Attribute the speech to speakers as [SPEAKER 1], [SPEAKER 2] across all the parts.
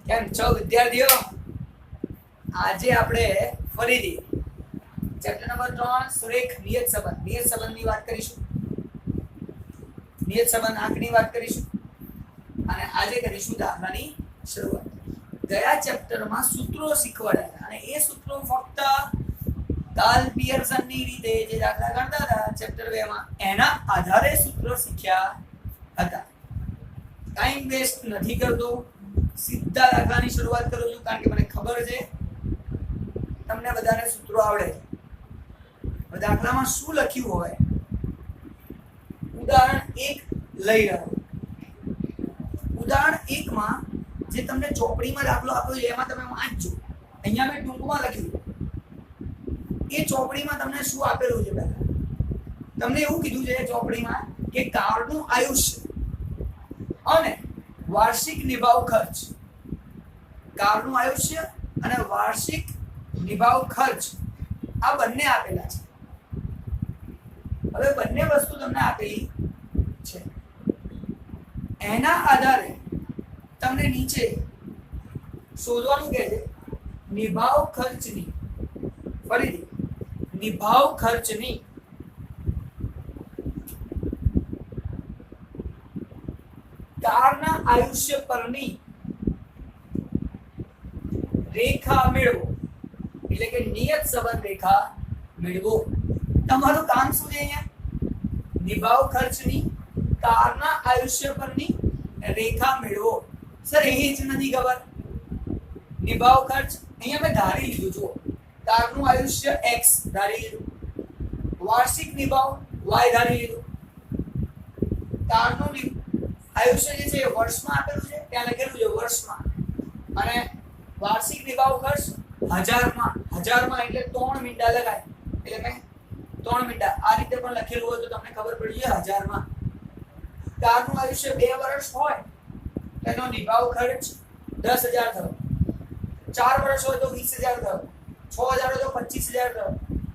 [SPEAKER 1] કેમ છો વિદ્યાર્થીઓ? આજે આપણે ફરીથી ચેપ્ટર નંબર 3 સુરેખ નિયત સંબંધની વાત કરીશું. નિયત સંબંધ આંકની વાત કરીશું અને આજે કરીશું દાખલાની શરૂઆત. ગયા ચેપ્ટરમાં સૂત્રો શીખવાડ્યા અને એ સૂત્રો ફક્ત કાર્લ પિયર્સનની રીતે જે દાખલા ગણતા હતા ચેપ્ટર 2 માં એના આધારે સૂત્રો શીખ્યા હતા. ટાઈમ વેસ્ટ નથી કરતો, સીધા દાખલાની શરૂઆત કરું છું કારણ કે મને ખબર છે તમને બધાને સૂત્રો આવડે છે. દાખલામાં શું લખ્યું હોય, ઉદાહરણ 1 લઈ રહ્યો. ઉદાહરણ 1 માં જે તમને ચોપડીમાં દાખલો આપ્યો છે એમાં તમે વાંચજો. અહીંયા મેં ટૂંકમાં લખ્યું. એ ચોપડીમાં તમને શું આપેલું છે? પહેલા તમને એવું કીધું છે ચોપડીમાં કે કારનું આયુષ્ય અને વાર્ષિક નિભાવ ખર્ચ, કારનું આયુષ્ય અને વાર્ષિક નિભાવ ખર્ચ આ બંને આપેલા છે. હવે બંને વસ્તુ તમને આપેલી છે, એના આધારે તમને નીચે શોધવાનું કહે છે નિભાવ ખર્ચની, ફરીથી નિભાવ ખર્ચની કારના આયુષ્ય પરની રેખા મેળવો, એટલે કે નિયત સંબંધ રેખા મેળવો. તમારું કામ શું છે અહીંયા? નિભાવ ખર્ચની કારના આયુષ્ય પરની રેખા મેળવો. સર એ જ નથી ખબર. નિભાવ ખર્ચ અહીંયા મેં ધારી લીધું, જુઓ કારનું આયુષ્ય x ધારી લીધું, વાર્ષિક નિભાવ y ધારી લીધું. કારનું આયુષ્ય જે છે વર્ષમાં આપેલું છે, ત્યાં લખેલું છે વર્ષમાં, અને વાર્ષિક નિભાવ ખર્ચ હજારમાં એટલે 3 મીંડા લગાય એટલે મેં 3 મીંડા આ રીતે પણ લખેલું હોય તો તમને ખબર પડી જાય હજારમાં. કારનું આયુષ્ય 2 વર્ષ હોય તેનો નિભાવ ખર્ચ 10,000 થયો, 4 વર્ષ હોય તો 20,000 થયો, 6,000 હોય તો 25,000 થયો.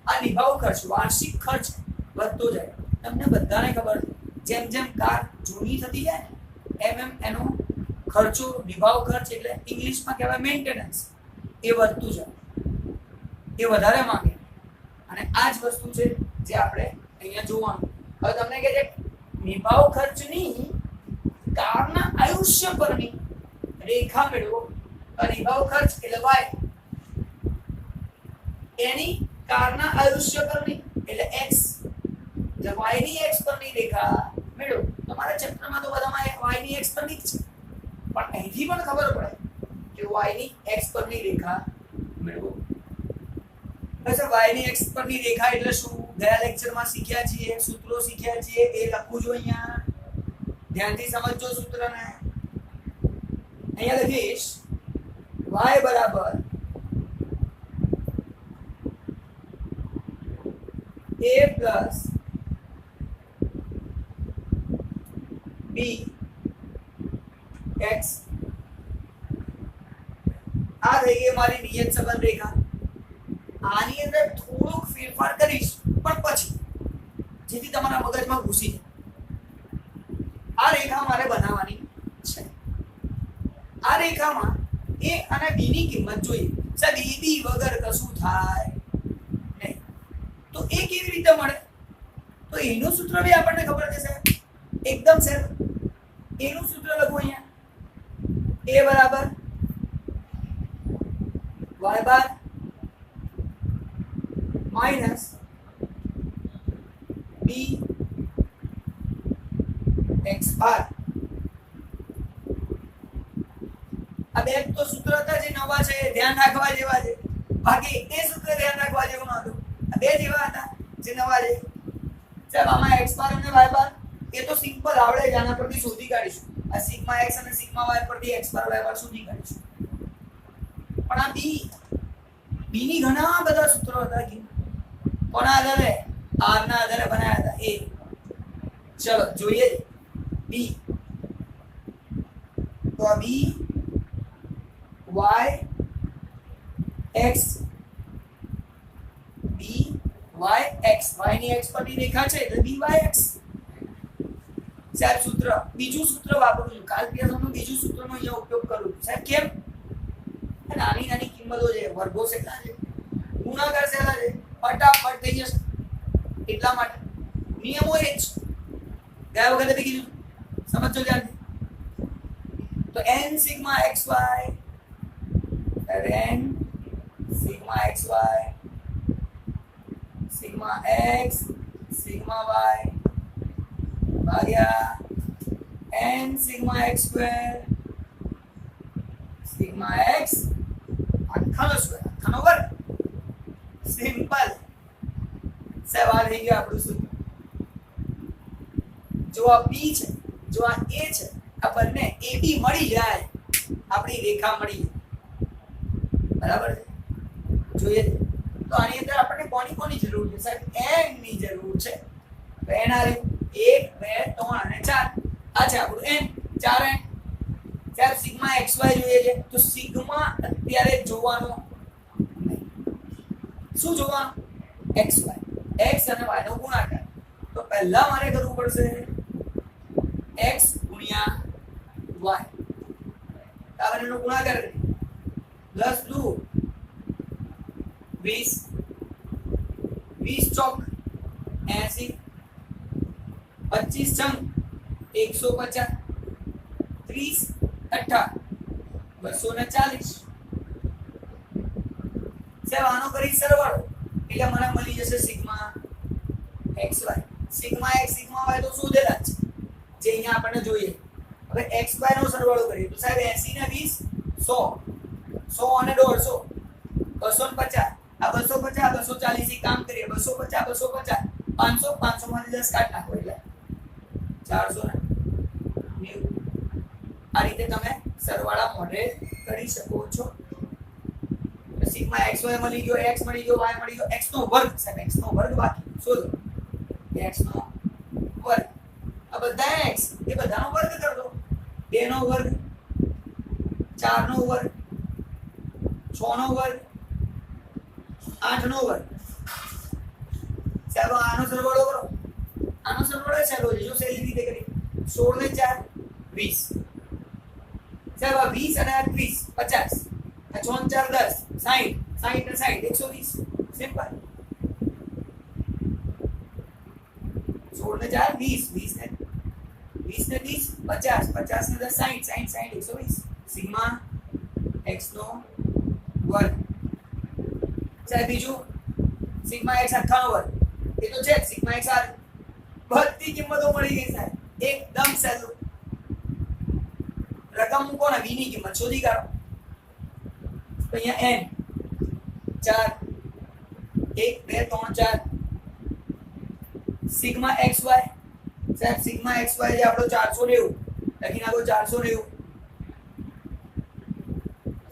[SPEAKER 1] આ નિભાવ ખર્ચ વાર્ષિક ખર્ચ વધતો જાય. તમને બધાને ખબર છે જેમ જેમ કાર જૂની થતી જાય એમ એમ એનો ખર્ચો, નિભાવ ખર્ચ એટલે ઇંગ્લિશમાં કહેવાય મેન્ટેનન્સ, એ વધતું જાય, એ વધારે માંગે. અને આ જ વસ્તુ છે જે આપણે અહીંયા જોવાનું. હવે તમને કહે છે નિભાવ ખર્ચની કારના આયુષ્ય પરની રેખા મેળવો. નિભાવ ખર્ચ એટલે y, એની કારના આયુષ્ય પરની એટલે x, y ની x પરની રેખા મેળવો. તમારા ચેપ્ટરમાં તો બધામાં y ની x પરની જ છે, પણ અહીંથી પણ ખબર પડે કે y ની x પરની રેખા મેળવો. અચ્છા, y ની x પરની રેખા એટલે શું? ગયા લેક્ચરમાં શીખ્યા છીએ, સૂત્રો શીખ્યા છીએ, એ લખું છું અહીંયા. ધ્યાનથી સમજજો સૂત્રને. અહીંયા લખીશ y બરાબર a plus b x. આ થઈ ગઈ મારી નિયત સંબંધ રેખા. આની અંદર થોડોક ફેરફાર કરીશ પણ પછી, જેથી તમારા મગજમાં ઘૂસી જાય. આ રેખા મારે બનાવવાની છે. આ રેખામાં a અને b ની કિંમત જોઈએ. સાહેબ એ b વગર કશું થાય નહીં, તો એ કેવી રીતે મળે? તો એનું સૂત્ર બી આપણને ખબર છે સાહેબ, એકદમ સરળ. એનું સૂત્ર લખો અહીંયા, a બરાબર y બાર માઈનસ b x બાર. આ બે તો સૂત્ર હતા જે નવા છે, ધ્યાન રાખવા જેવા છે. બાકી એ સૂત્ર ધ્યાન રાખવા જેવું નહોતું. આ બે જેવા હતા જે નવા છે. સાહેબ આમાં x બાર અને y બાર એ તો સિમ્પલ આવડે જ, આના પરથી શોધી કાઢીશું. આ સિગ્મા x અને સિગ્મા y પરથી x બાર y બાર શોધી કાઢીશું. પણ આ b ની ઘણા બધા સૂત્રો હતા કે કોના આધારે? r ના આધારે બનાવ્યા હતા. ચલો જોઈએ b. તો આ b y x, b y x, y ની x પરની રેખા છે એટલે b y x. સાહેબ સૂત્ર, બીજું સૂત્ર વાપરું છું. કાર્લ પિયર્સનનું બીજું સૂત્રનો અહીંયા ઉપયોગ કરું છું. સાહેબ કેમ? કિંમતો છે, વર્ગો કેટલા છે, ગુણાકાર કેટલા છે, ફટાફટ થઈ જશે. એટલા માટે નિયમો એ જ ગયા વખતે બી કીધું, સમજો ધ્યાનથી. તો n sigma xy n sigma xy sigma x sigma y ભાગ્યા n sigma x square sigma x આખાનો સ્ક્વેર આખાનો વર્ગ. સિમ્પલ. સવાલ થઈ ગયો આપણું શું? જો આ b છે, જો આ a છે, આ બંને ab મળી જાય, આપણી રેખા મળી જાય. બરાબર છે? જોઈએ તો આની અંદર આપણને કોની જરૂર છે સાહેબ? n ની જરૂર છે. તો n આવ્યું 1 2 3 અને 4. આ છે આપણું n 4n. સાહેબ સિગ્મા xy જોઈએ છે, તો સિગ્મા અત્યારે જોવાનો નહીં. શું જોવાનું? xy, x અને y નો ગુણાકાર. તો પહેલા મારે કરવું પડશે x ગુણ્યા y. આ બંનેનો ગુણાકાર કરીએ. 10 દુ 20, 20 ચોક 80, 25 ચંગ 150, 30 18 240. સાહેબ આનો કરી સરવાળો એટલે મને મળી જશે sigma xy. Sigma x sigma y તો શોધેલા જ છે, જે અહીંયા આપણને જોઈએ. હવે xy નો સરવાળો કરીએ તો સાહેબ 80 ને 20 100, 100 અને 150 250. આ 250 240 થી કામ કરીએ. 250 250 500 500 માંથી 10 કાઢ નાખો એટલે 490. આ રીતે તમે સરવાળા મોઢે કરી શકો છો. સિગ્મા xy મળી ગયો, x મળી ગયો, y મળી ગયો, x નો વર્ગ સાહેબ, x નો વર્ગ બાકી શોધો. x નો વર્ગ. આ બધા x એ બધાનો વર્ગ કરી દો. 2 નો વર્ગ, 4 નો વર્ગ, 6 નો વર્ગ, 8 નો વર્ગ. સાહેબ આનો સરવાળો કરો. આનો સરવાળો સહેલો છે, જો સહેલી રીતે કરી. 16 ને 4 20. સાહેબ આ 20 અને આ 30 50. આ 6 ને 4 10 60, 60 ને 60 120. સિમ્પલ. 16 ને 4 20, 20 ને 30 50, 50 ને 10 60, 60 60 120. સિગ્મા x નો વર્ગ. સાહેબ બીજું સિગ્મા x આખાનો વર્ગ. એ તો છે સિગ્મા x આ બધી કિંમતો મળી ગઈ સાહેબ, એકદમ સહેલું. રકમ મૂકો ને v ની કિંમત શોધી કાઢો. તો અહીંયા n 4 1 2 3 4 સિગ્મા xy. સાહેબ સિગ્મા xy જે આપણો 490 લખી નાખો 490.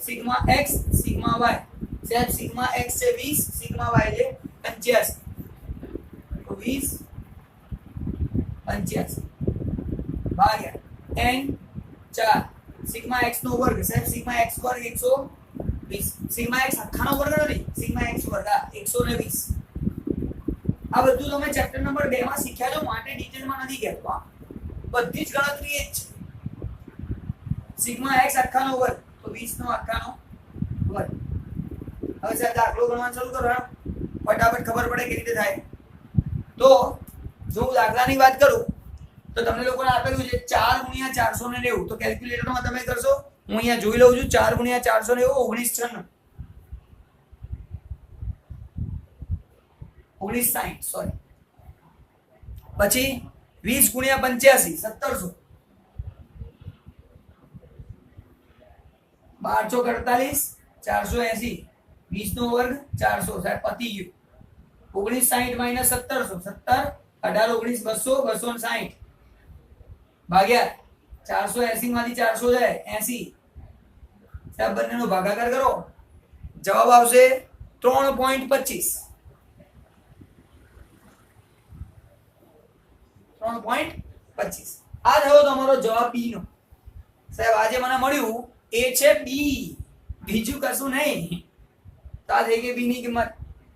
[SPEAKER 1] Sigma x sigma y. સાહેબ સિગ્મા x છે 20, સિગ્મા y છે 85. તો 20 85 ભાગ્યા n 4 સિગ્મા x નો વર્ગ. સાહેબ સિગ્મા x વર્ગ 120. સિગ્મા x આખાનો વર્ગ નથી, સિગ્મા x વર્ગ 120. આ બધું તમે ચેપ્ટર નંબર 2 માં શીખ્યા છો, માટે ડિટેલમાં નથી કહેતો. બધી જ ગણતરી એ જ છે. સિગ્મા x આખાનો વર્ગ તો 20 નો આખાનો વર્ગ. હવે સાહેબ દાખલો ગણવાનું શરૂ કરો, ફટાફટ ખબર પડે કેવી રીતે થાય. તો જો હું દાખલાની વાત કરું તો તમને લોકોને આપેલું છે 4 ગુણ્યા 490. તો કેલ્ક્યુલેટરમાં તમે કરશો, હું અહીંયા જોઈ લઉં છું. 4 ગુણ્યા 490 1960 સોરી. પછી 20 ગુણ્યા 85 1700. 1248 480. 20 નો વર્ગ 400. સાહેબ પતી ગયું. 1960 માઈનસ 1700 17 18 19 200 260 ભાગ્યા 480 માંથી 400 જાય 80. સાહેબ બંનેનો ભાગાકાર કરો, જવાબ આવશે 3.25. 3.25. આ થયો તમારો જવાબ બી નો. સાહેબ આજે મને મળ્યું એ છે બી, બીજું કશું નહીં. તો આ થઈ ગઈ બી ની કિંમત.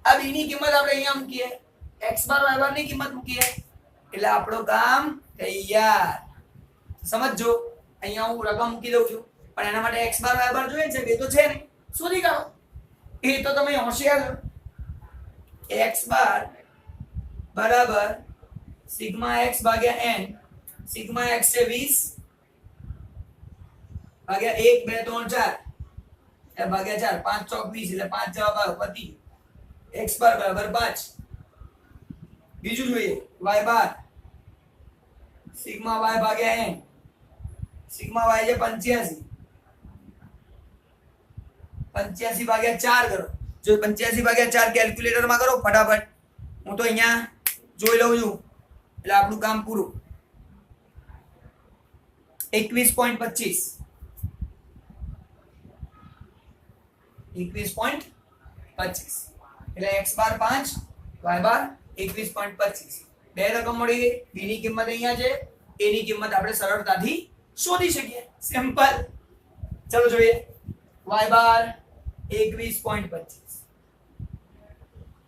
[SPEAKER 1] આ બી ની કિંમત આપણે અહીંયા મૂકીએ, x બાર y બાર ની કિંમત મૂકીએ એટલે આપણો કામ તૈયાર. સમજો, અહીંયા હું રકમ મૂકી દઉં છું, પણ એના માટે x બાર y બાર જોઈએ છે, બે તો છે નહીં. શોધી કાઢો. એ તો તમે હોશિયાર છો. x બાર બરાબર સિગ્મા x ભાગ્યા n. સિગ્મા x છે 20 ભાગ્યા 1 2 3 4 એ ભાગ્યા 4 5 ચોક 20 એટલે 5 જવાબ આવે પતી. x બાર બરાબર 5. બીજું જોઈએ y બાર સિગ્મા y ભાગ્યા n. સિગ્મા y છે 85 85 ભાગ્યા 4 કરો. જો 85 ભાગ્યા 4 કેલ્ક્યુલેટર માં કરો ફટાફટ. હું તો અહીંયા જોઈ લઉં છું એટલે આપણું કામ પૂરું. 21.25 એટલે x બાર 5 y બાર 21.25 બે રકમ મળી ગઈ. b ની કિંમત અહીંયા છે, a ની કિંમત આપણે સરળતાથી શોધી શકીએ. સિમ્પલ. ચલો જોઈએ y બાર 21.25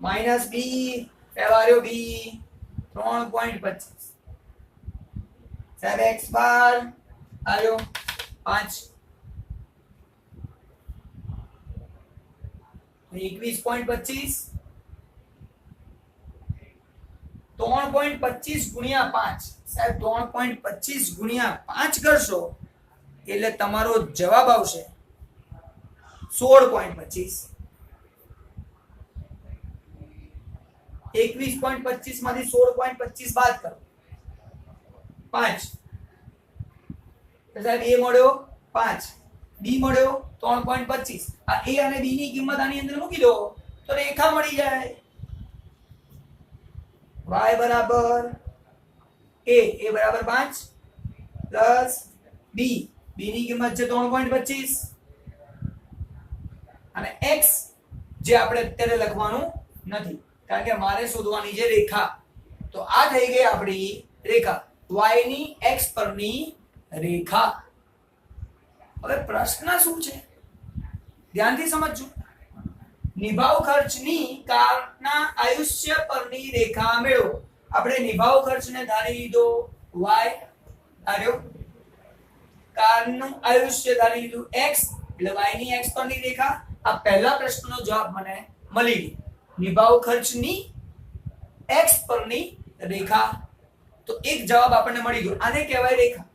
[SPEAKER 1] માઈનસ b ફેવાર્યો b 3.25 સાહેબ x બાર આવ્યો 5 21.25 3.25 ગુણ્યા 5 સાહેબ 3.25 ગુણ્યા 5 કરશો એટલે તમારો જવાબ આવશે 16.25. 21.25 માંથી 16.25 બાદ કરો 5 તો સાહેબ a મળ્યો 5 b મળ્યો 3.25. આ a અને b ની કિંમત આની અંદર મૂકી દો તો રેખા મળી જાય. y બરાબર a બરાબર 5 પ્લસ b ની કિંમત છે 3.25 અને x જે આપણે અત્યારે લખવાનું નથી કારણ કે મારે શોધવાની છે રેખા. તો આ થઈ ગઈ આપણી રેખા y ની x પરની રેખા. હવે પ્રશ્ન શું છે ધ્યાનથી સમજજો. નિભાવ ખર્ચની કારના આયુષ્ય પરની રેખા મેળવો. આપણે નિભાવ ખર્ચને ધારી લીધો y ધાર્યો, કારનું આયુષ્ય ધારી લીધું x એટલે y ની x પરની રેખા. આ પહેલા પ્રશ્નનો જવાબ મને મળી ગયો. નિભાવ ખર્ચની x પરની રેખા. તો એક જવાબ આપણને મળી ગયો. આને કહેવાય રેખા.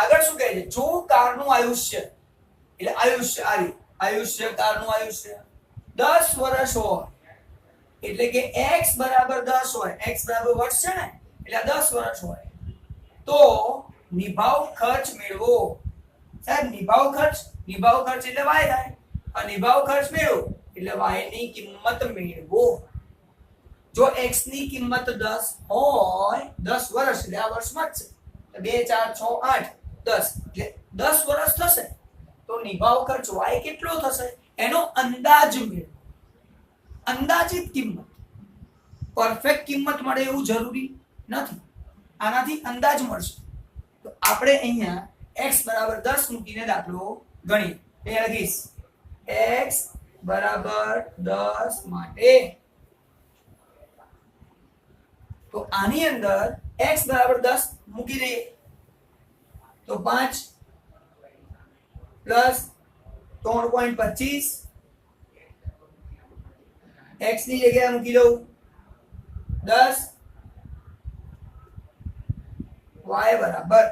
[SPEAKER 1] આગળ શું કહે છે? જો કારનું આયુષ્ય એટલે આયુષ્ય આયુષ્ય કારનું આયુષ્ય 10 વર્ષ હોય એટલે કે x બરાબર 10 હોય. x બરાબર વર્ષ છે ને એટલે 10 વર્ષ હોય તો નિભાવ ખર્ચ મેળવો. સાહેબ નિભાવ ખર્ચ એટલે y થાય. આ નિભાવ ખર્ચ મેળવો એટલે y ની કિંમત મેળવો. જો x ની કિંમત 10 હોય 10 વર્ષ એટલે આ વર્ષમાં જ છે 2 4 6 8 10 એટલે 10 વર્ષ થશે તો નિભાવ ખર્ચ y કેટલો થશે એનો અંદાજ મેળવો. અંદાજિત કિંમત. પરફેક્ટ કિંમત મળે એવું જરૂરી નથી. આનાથી અંદાજ મળશે. તો આપણે અહીંયા x બરાબર 10 મૂકીને દાખલો ગણીએ. એ લખીશ x બરાબર 10 માટે તો આની અંદર x બરાબર 10 મૂકી દઈએ તો 5 પ્લસ 3.25 x ની જગ્યાએ મૂકી દઉં 10 y બરાબર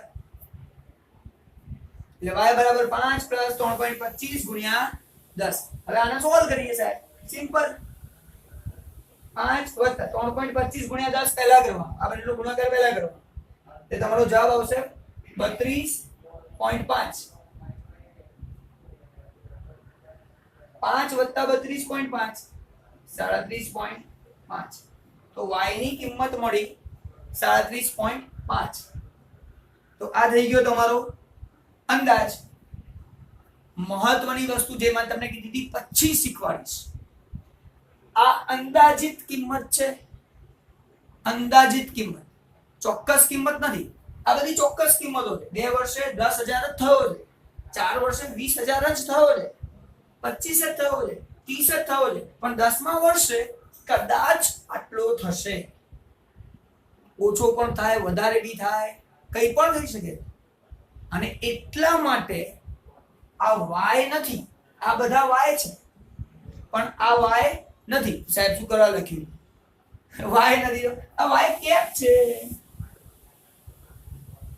[SPEAKER 1] એટલે y બરાબર 5 પ્લસ 3.25 ગુણ્યા 10. હવે આને સોલ્વ કરીએ સાહેબ. સિમ્પલ. 5 વત્તા 3.25 ગુણ્યા 10 પહેલા કરવા. આ બંનેનો ગુણાકાર પહેલા કરવા. તે તમારો જવાબ આવશે 32.5. 5 વત્તા 32.5 37.5. તો y ની કિંમત મળી 37.5. તો આ થઈ ગયો તમારો અંદાજ. મહત્વની વસ્તુ જે મેં તમને કીધી હતી પછી શીખવાડીશ. આ અંદાજિત કિંમત છે. અંદાજિત કિંમત ચોક્કસ કિંમત નથી. આ બધી ચોક્કસ કિંમતો છે. 2 વર્ષે 10,000 જ થયો છે, 4 વર્ષે 20,000 જ થયો છે, 25 જ થયો છે, 30 જ થયો છે, પણ 10મા વર્ષે કદાચ આટલો થશે. ઓછો પણ થાય, વધારે બી થાય, કંઈ પણ થઈ શકે. અને એટલા માટે આ y નથી, આ બધા y છે પણ આ y નથી. સાહેબ શું કરવા લખ્યું? y નથી, આ y કેપ છે.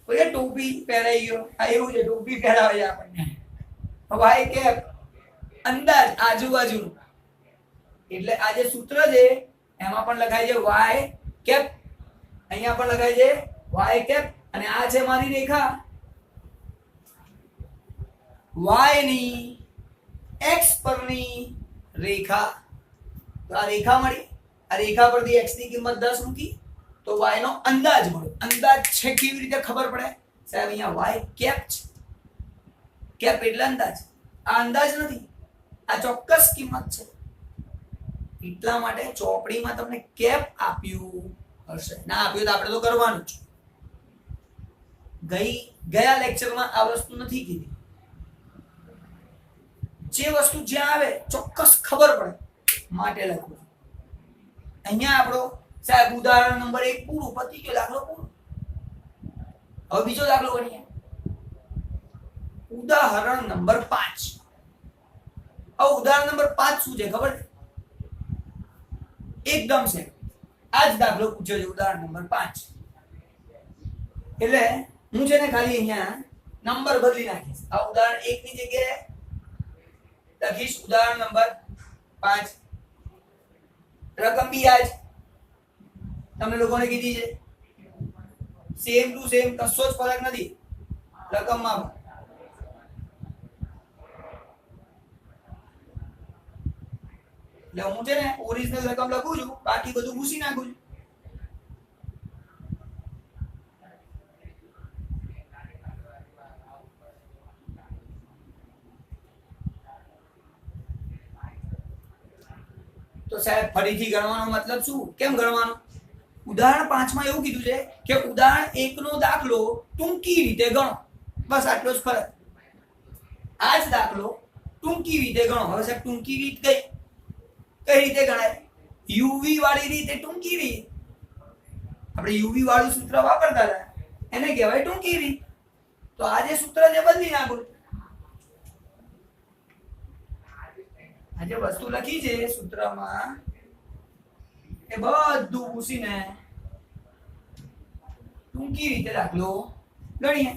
[SPEAKER 1] કોઈ ટોપી પહેરાઈ ગયો, આ એવું છે, ટોપી પહેરાવે છે આપણને. y કેપ અંદાજ આજુબાજુ. એટલે આ જે સૂત્ર છે એમાં પણ લખાય છે y કેપ, અહીંયા પણ લખાય છે y કેપ, અને આ છે મારી રેખા y ની x પરની રેખા. તો આ રેખા મળી, આ રેખા પરથી x ની કિંમત 10 મૂકી તો y નો અંદાજ મળ્યો. અંદાજ છે કેવી રીતે ખબર પડે? સાહેબ અહીંયા y કેપ છે, કેપ એટલે અંદાજ. આ અંદાજ નથી, આ ચોક્કસ કિંમત છે. એટલા માટે ચોપડીમાં તમને કેપ આપ્યું હશે, ના આપ્યું તો આપણે તો કરવાનું જ. ગયા લેક્ચરમાં આ વસ્તુ નથી કીધી. જે વસ્તુ જ્યાં આવે ચોક્કસ ખબર પડે માટે લખવું. અહીંયા આપણો સાહેબ ઉદાહરણ નંબર 1 પૂરું, પતી ગયો, દાખલો પૂરો. હવે બીજો દાખલો ગણીએ. ઉદાહરણ નંબર 5. હવે ઉદાહરણ નંબર 5 શું છે ખબર છે? એકદમ છે આ જ દાખલો પૂછ્યો છે, ઉદાહરણ નંબર 5. એટલે હું છે ને ખાલી અહીંયા નંબર બદલી નાખીશ. આ ઉદાહરણ 1 ની જગ્યાએ લખીશ ઉદાહરણ નંબર 5. રકમ બી આજ તમને લોકોને કીધી છે, સેમ ટુ સેમ, કશો જ ફરક નથી રકમમાં. એટલે હું છે ને ઓરિજિનલ રકમ લખું છું, બાકી બધું ભૂસી નાખું છું. તો સાહેબ ફરીથી ગણવાનો મતલબ શું? કેમ ગણવાનું? ઉદાહરણ 5 માં એવું કીધું છે કે ઉદાહરણ 1 નો દાખલો ટૂંકી રીતે ગણો, બસ આટલો જ ફરક. આ જ દાખલો ટૂંકી રીતે ગણો. હવે સાહેબ ટૂંકી રીત કઈ રીતે ગણાય? યુવી વાળી રીત એ ટૂંકી રીત. આપણે યુવી વાળું સૂત્ર વાપરતા હતા એને કહેવાય ટૂંકી રીત. તો આ જે સૂત્ર છે બદલી નાખો. આ જે વસ્તુ લખી છે સૂત્રમાં એ બધું પૂછીને ટૂંકી રીતે દાખલો ગણીએ.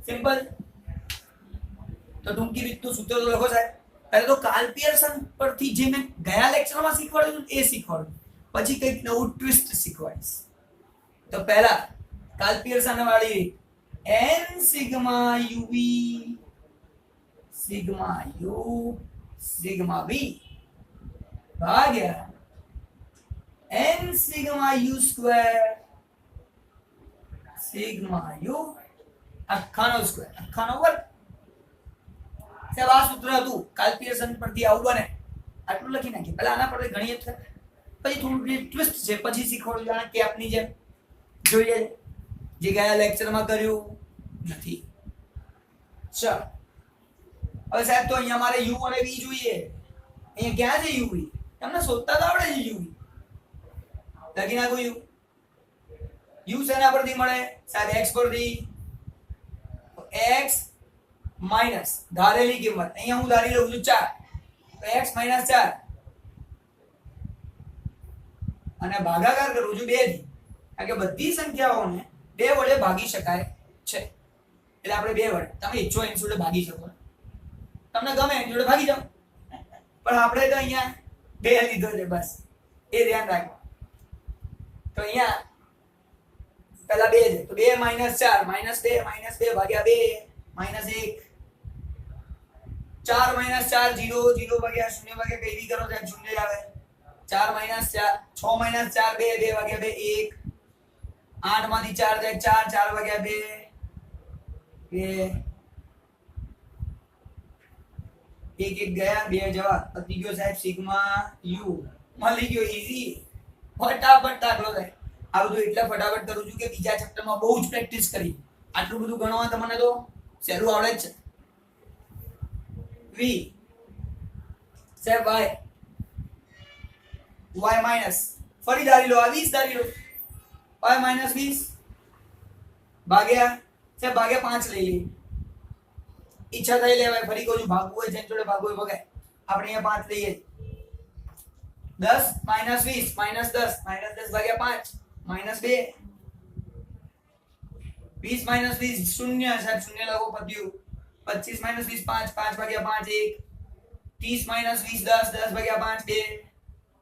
[SPEAKER 1] સિમ્પલ. તો ટૂંકી રીતનું સૂત્ર તો લખો સાહેબ. પહેલા તો કાર્લ પિયર્સન પરથી જે મેં ગયા લેક્ચરમાં શીખવાડ્યું એ શીખવાડું, પછી કંઈક નવું ટ્વિસ્ટ શીખવાડીશ. તો પહેલા કાર્લ પિયર્સન વાળી n sigma UV sigma U sigma B ભાગ્યા n sigma U square sigma U આખાનો સ્ક્વેર આખાનો વર્ગ. સાહેબ આ સૂત્ર હતું કાર્લ પિયર્સન પરથી આવું બને. આટલું લખી નાખીએ. પહેલા આના પર ગણીએ, પછી થોડું ટ્વિસ્ટ છે પછી શીખવાડું જાણે કેપની જેમ. જોઈએ જે ગયા લેક્ચરમાં કર્યું નથી. ચાલો હવે સાહેબ તો અહીંયા મારે u અને v જોઈએ. અહીંયા ક્યાં છે u v? તમને શોધતા તો આવડે છે u v. લખી નાખો u. u શેના પરથી મળે સાહેબ? x પરથી. x માઈનસ ધારેલી કિંમત, અહીંયા હું ધારી લઉં છું 4, તો x માઈનસ 4 અને ભાગાકાર કરું છું 2 થી, કારણ કે બધી સંખ્યાઓને 2 વડે ભાગી શકાય છે. એટલે આપણે 2 વડે, તમે ઈચ્છો એની જોડે ભાગી શકો, તમને ગમે એની જોડે ભાગી જાઓ, પણ આપણે તો અહીંયા 2 લીધો છે બસ, એ ધ્યાન રાખો. તો અહીંયા પહેલા 2 છે, તો 2 માઈનસ 4 માઈનસ 2 ભાગ્યા 2 માઈનસ 1, 4 માઈનસ 4 0 0 ભાગ્યા 0 ભાગ્યા કઈ બી કરો તો 0 જ આવે. 4 માઈનસ 4 6 માઈનસ 4 2 2 ભાગ્યા 2 1, 8 માંથી 4 જાય 4 4 ભાગ્યા 2 1 1 ગયા 2 જવાબ પતી ગયો સાહેબ. સિગ્મા યુ મળી ગયો. ઈઝી, ફટાફટ દાખલો થાય. આ બધું એટલે ફટાફટ કરું છું કે બીજા ચેપ્ટરમાં બહુ જ પ્રેક્ટિસ કરી. આટલું બધું ગણવા તમને તો સહેલું આવડે જ છે. v સાહેબ y માઈનસ ફરી ધારી લો, આ 20 ધારી લો, y માઈનસ 20 ભાગ્યા સાહેબ ભાગ્યા 5 લઈ લઈએ. ઈચ્છા થઈ લેવાય. ફરી કહું છું, ભાગવું હોય જેન જોડે ભાગવું હોય ભગાય. આપણે અહીંયા 5 લઈએ. 10 -20 -10 -10 ભાગ્યા 5 -2 20 -20 શૂન્ય. સાહેબ શૂન્ય લખો પદ્યું. 25 -20 5 5 ભાગ્યા 5 1 30 -20 10 10 ભાગ્યા 5 2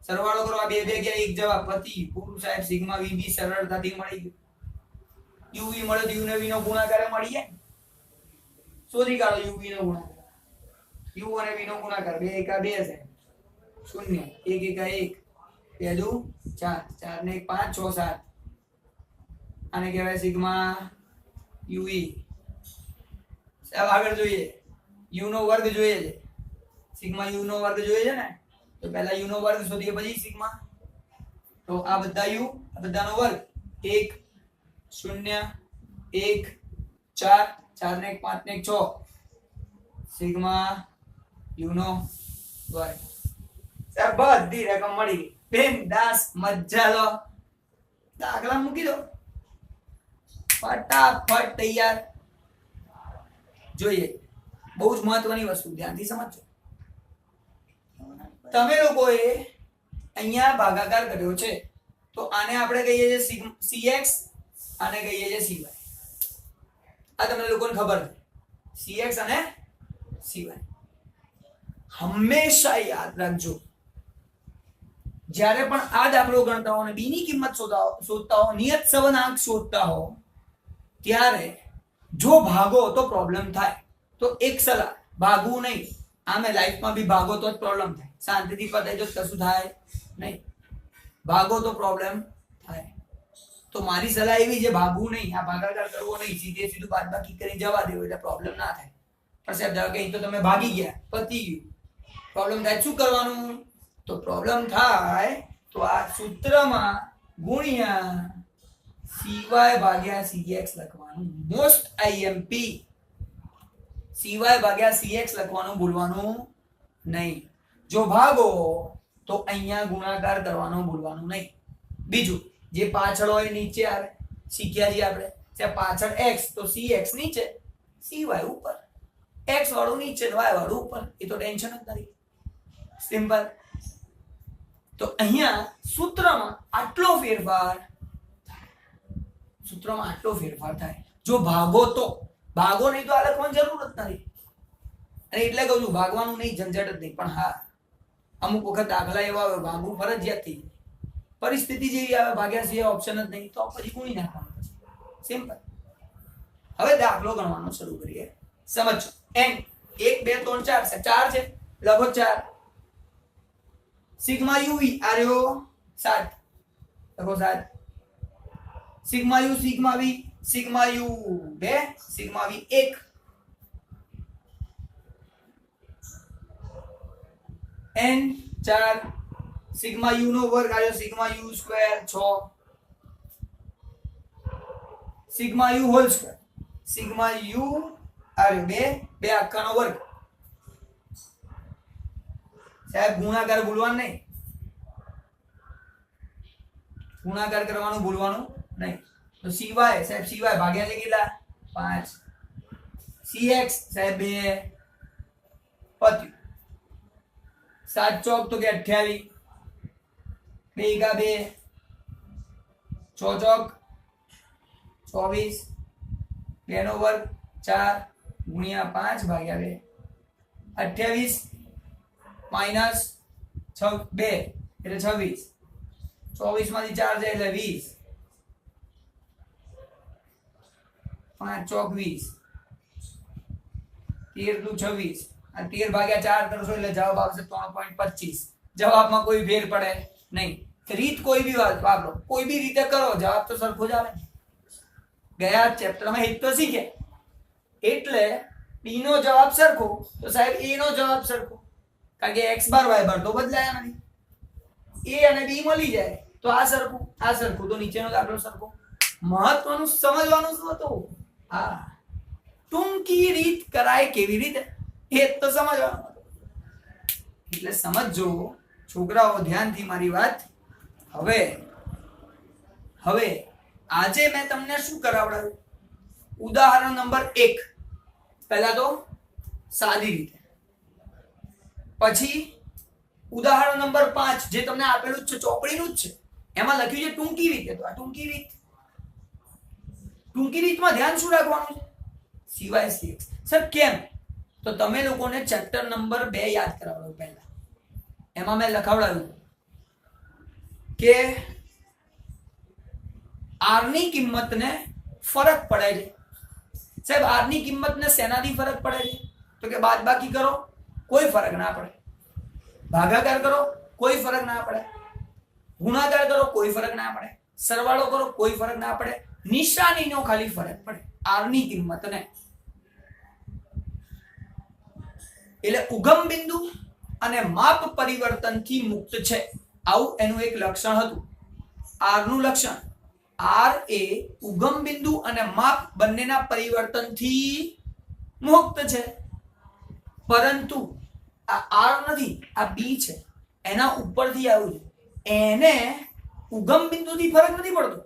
[SPEAKER 1] સરવાળો કરો. આ 2 ભાગ્યા 1 જવાબ પતિ પૂરું સાહેબ. સિગ્મા VB સરળતાથી મળી ગયું. UV મળે તો UV નો ગુણાકાર મળી જાય. શોધી કાઢો UV નો ગુણાકાર. U અને V નો ગુણાકાર 2 એકા 2 છે. શૂન્ય 1 એકા 1 2 દુ 4 4 ને 1 5 6 7. આને કહેવાય સિગ્મા UV. સાહેબ આગળ જોઈએ. U નો વર્ગ જોઈએ છે. સિગ્મા U નો વર્ગ જોઈએ છે ને, તો પહેલા U નો વર્ગ શોધીએ પછી સિગ્મા. તો આ બધા U આ બધાનો વર્ગ 1 0 1 4 4 ને 1 5 ને 1 6 સિગ્મા U નો વર્ગ. સાહેબ બધી રકમ મળી ગઈ. બિંદાસ મજા લો. દાખલા મૂકી દો ફટાફટ તૈયાર. જોઈએ બહુ જ મહત્વની વસ્તુ, ધ્યાનથી સમજજો. તમે લોકોએ અહીંયા ભાગાકાર કર્યો છે, તો આને આપણે કહીએ છીએ cx, આને કહીએ છીએ cy. આ તમને લોકોને ખબર છે, cx અને cy. હંમેશા યાદ રાખજો, જ્યારે પણ આ દાખલો ગણતા હો અને b ની કિંમત શોધતા હો, નિયત સવનાંક શોધતા હો, ત્યારે જો ભાગો તો પ્રોબ્લેમ થાય. તો એક સલાહ, ભાગવું નહીં. આમે લાઈફમાં બી ભાગો તો જ પ્રોબ્લેમ થાય. શાંતિથી પતાઈ જો કશું થાય નહીં. ભાગો તો પ્રોબ્લેમ થાય. તો મારી સલાહ એવી છે, ભાગવું નહીં, આ ભાગાકાર કરવો નહીં, સીધે સીધું બાદબાકી કરી જવા દેવો, એટલે પ્રોબ્લેમ ના થાય. પણ સાહેબ ધારો કે તો તમે ભાગી ગયા, પતી ગયું, પ્રોબ્લેમ થાય, શું કરવાનું? તો પ્રોબ્લેમ થાય તો આ સૂત્રમાં ગુણ્યા cy ભાગ્યા cx લખવાનું. Most IMP. cy ભાગ્યા cx લખવાનું ભૂલવાનું નહીં. જો ભાગો તો અહીંયા ગુણાકાર કરવાનું ભૂલવાનું નહીં. બીજું, જે પાછળ હોય નીચે આવે, શીખ્યા છીએ આપણે. જ્યાં પાછળ x તો cx નીચે, cy ઉપર. x વાળું નીચે, y વાળું ઉપર. એ તો ટેન્શન જ નથી. સિમ્પલ. તો અહીંયા સૂત્રમાં આટલો ફેરફાર થાય. જો ભાગો તો, ભાગો નહીં તો આ લખવાની જરૂર જ નથી. અને એટલે કહું છું, ભાગવાનું નહીં, ઝંઝટ જ નહીં. પણ હા, અમુક વખત દાખલા એવા આવે, ભાગવું ફરજિયાત થઈ જાય, પરિસ્થિતિ જેવી આવે, ભાગ્યા સિવાય ઓપ્શન જ નહીં, તો પછી ગુણી નાખવાનું. સિમ્પલ. હવે દાખલો ગણવાનો શરૂ કરીએ. સમજો. n 1 2 3 4 છે. 4 છે, લખો 4. સિગ્મા uv આ રહ્યો 7, લખો 7. Sigma u sigma v, sigma u 2 sigma v 1. n 4 sigma u નો વર્ગ આવ્યો, sigma u square 6. Sigma u whole square, sigma u આવ્યો 2 2 આખાનો વર્ગ. સાહેબ ગુણાકાર ભૂલવાનું નહીં, ગુણાકાર કરવાનું ભૂલવાનું નહીં. તો cy સાહેબ cy ભાગ્યા છે કેટલા? 5. cx સાહેબ 2 પત્યું. 7 ચોક તો કે 28, 2 એકા 2, 6 ચોક 24, 2 નો વર્ગ 4 ગુણ્યા 5 ભાગ્યા 2, 28 માઈનસ 2 એટલે 26. 24 માંથી 4 જાય એટલે 20. 5 ચોક 20, 13 દુ 26. આ 13 ભાગ્યા 4 કરશો એટલે જવાબ આવશે 3.25. જવાબમાં કોઈ ફેર પડે નહીં. રીત કોઈ બી વાપરો, કોઈ બી રીતે કરો, જવાબ તો સરખો જ આવે. ગયા ચેપ્ટરમાં એક તો શીખ્યા. એટલે d નો જવાબ સરખો તો સાહેબ a નો જવાબ સરખો, કારણ કે x બાર y બાર તો બદલાયા નથી. a અને b મળી જાય તો આ સરખું, આ સરખું, તો નીચેનો દાખલો સરખો. મહત્વનું સમજવાનું શું હતું? હા, ટૂંકી રીત કરાય કેવી રીતે એ તો સમજવાનું હતું. એટલે સમજો છોકરાઓ, ધ્યાનથી મારી વાત. હવે આજે મેં તમને શું કરાવડાવ્યું? ઉદાહરણ નંબર 1. પહેલા તો સાદી રીતે. પછી ઉદાહરણ નંબર 5 જે તમને આપેલું જ છે, ચોપડીનું જ છે, એમાં લખ્યું છે ટૂંકી રીતે. તો આ ટૂંકી રીત. ટૂંકી રીતમાં ધ્યાન શું રાખવાનું છે? સિવાય CX. સર કેમ? તો તમે લોકોને ચેપ્ટર નંબર 2 યાદ કરાવડો પહેલા. એમાં મેં લખાવડાવ્યું કે R ની કિંમતને ફરક પડે છે. સાહેબ R ની કિંમતને શેનાથી ફરક પડે છે? તો કે બાદબાકી કરો કોઈ ફરક ના પડે, ભાગાકાર કરો કોઈ ફરક ના પડે, ગુણાકાર કરો કોઈ ફરક ના પડે, સરવાળો કરો કોઈ ફરક ના પડે, નિશાનીનો ખાલી ફરક પડે R ની કિંમતને. એટલે ઉગમ બિંદુ અને માપ પરિવર્તનથી મુક્ત છે, આવું એનું એક લક્ષણ હતું. R નું લક્ષણ, R એ ઉગમ બિંદુ અને માપ બંનેના પરિવર્તનથી મુક્ત છે. પરંતુ આ R નથી, આ B છે, એના ઉપરથી આવ્યું છે. એને ઉગમ બિંદુથી ફરક નથી પડતો,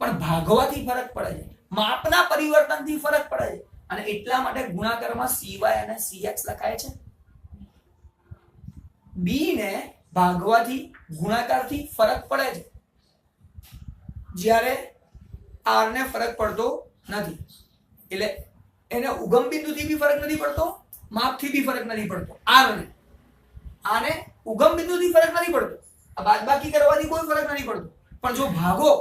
[SPEAKER 1] પણ ભાગવાથી ફરક પડે છે, માપના પરિવર્તનથી ફરક પડે છે. અને એટલા માટે ગુણાકારમાં CY અને CX લખાય છે. B ને ભાગવાથી ગુણાકારથી ફરક પડે છે, જ્યારે R ને ફરક પડતો નથી. એટલે એને ઉગમ બિંદુથી બી ફરક નથી પડતો, માપથી બી ફરક નથી પડતો. આને ઉગમ બિંદુથી ફરક નથી પડતો, આ બાદબાકી કરવાથી કોઈ ફરક નથી પડતો, પણ જો ભાગો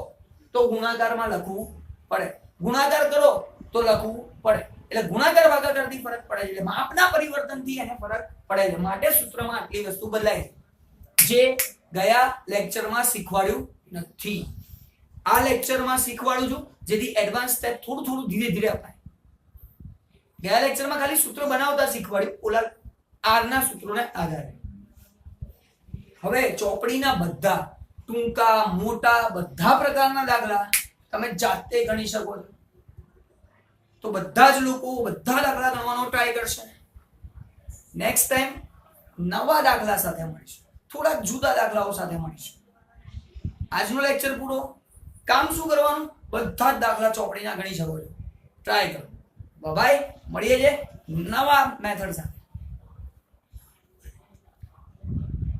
[SPEAKER 1] તો ગુણાકારમાં લખવું પડે, ગુણાકાર કરો તો લખવું પડે. એટલે ગુણાકાર ભાગાકારથી ફરક પડે છે, એટલે માપના પરિવર્તનથી એને ફરક પડે છે. માટે સૂત્રમાં આટલી વસ્તુ બદલાય છે, જે ગયા લેક્ચરમાં શીખવાડ્યું નથી. આ લેક્ચરમાં શીખવાડું છું, જેથી એડવાન્સ સ્ટેપ થોડું થોડું ધીરે ધીરે અપાય. ગયા લેક્ચરમાં ખાલી સૂત્ર બનાવતા શીખવાડ્યું, ઓલા R ના સૂત્રોને આધારે. હવે ચોપડીના બધા ટૂંકા મોટા બધા પ્રકારના દાખલા તમે જાતે ગણી શકો છો. તો બધા જ લોકો બધા દાખલા ગણવાનો ટ્રાય કરશે. નેક્સ્ટ ટાઈમ નવા દાખલા સાથે મળીશું, થોડા જુદા દાખલાઓ સાથે મળીશું. આજનો લેક્ચર પૂરો. કામ શું કરવાનું? બધા જ દાખલા ચોપડીના ગણી શકો છો. ટ્રાય કરો. બાય. મળીએ છે નવા મેથડ સાથે.